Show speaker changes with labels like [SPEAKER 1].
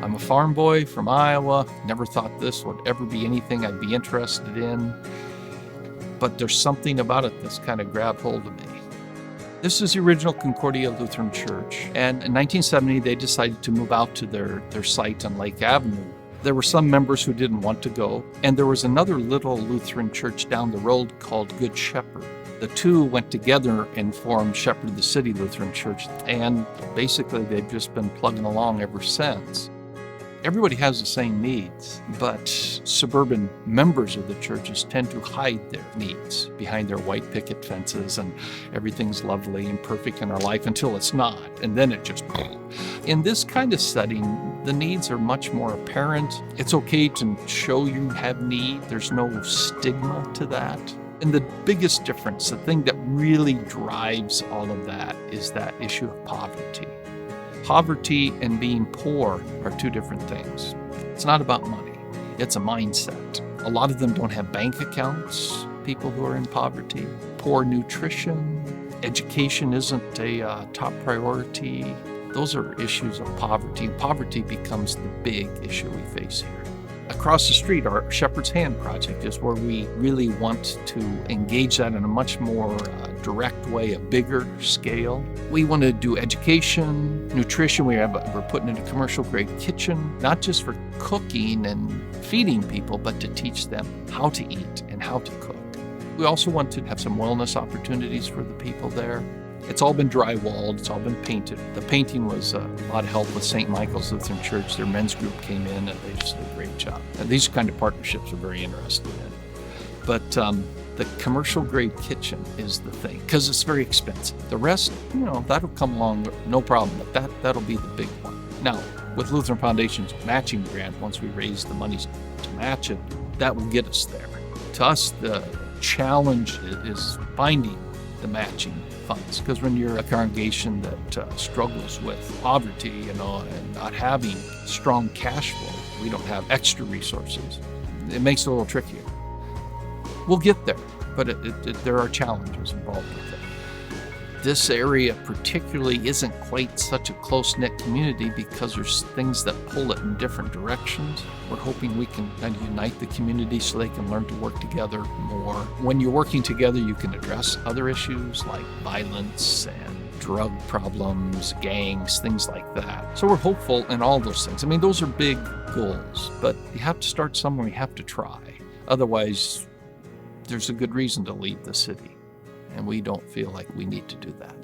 [SPEAKER 1] I'm a farm boy from Iowa. Never thought this would ever be anything I'd be interested in. But there's something about it that's kind of grabbed hold of me. This is the original Concordia Lutheran Church. And in 1970, they decided to move out to their site on Lake Avenue. There were some members who didn't want to go. And there was another little Lutheran church down the road called Good Shepherd. The two went together and formed Shepherd the City Lutheran Church. And basically, they've just been plugging along ever since. Everybody has the same needs, but suburban members of the churches tend to hide their needs behind their white picket fences, and everything's lovely and perfect in our life until it's not, and then it just... In this kind of setting, the needs are much more apparent. It's okay to show you have need. There's no stigma to that. And the biggest difference, the thing that really drives all of that, is that issue of poverty. Poverty and being poor are two different things. It's not about money. It's a mindset. A lot of them don't have bank accounts, people who are in poverty. Poor nutrition. Education isn't a top priority. Those are issues of poverty. Poverty becomes the big issue we face here. Across the street, our Shepherd's Hand project is where we really want to engage that in a much more direct way, a bigger scale. We want to do education, nutrition. We're putting in a commercial-grade kitchen, not just for cooking and feeding people, but to teach them how to eat and how to cook. We also want to have some wellness opportunities for the people there. It's all been drywalled, it's all been painted. The painting was a lot of help with St. Michael's Lutheran Church. Their men's group came in and they just did a great job. And these kind of partnerships are very interested in. But the commercial grade kitchen is the thing, because it's very expensive. The rest, that'll come along, no problem, but that'll be the big one. Now, with Lutheran Foundation's matching grant, once we raise the monies to match it, that will get us there. To us, the challenge is finding the matching funds, because when you're a congregation that struggles with poverty, and not having strong cash flow, we don't have extra resources. It makes it a little trickier. We'll get there, but there are challenges involved with it. This area particularly isn't quite such a close-knit community because there's things that pull it in different directions. We're hoping we can kind of unite the community so they can learn to work together more. When you're working together, you can address other issues like violence and drug problems, gangs, things like that. So we're hopeful in all those things. I mean, those are big goals, but you have to start somewhere. You have to try. Otherwise, there's a good reason to leave the city. And we don't feel like we need to do that.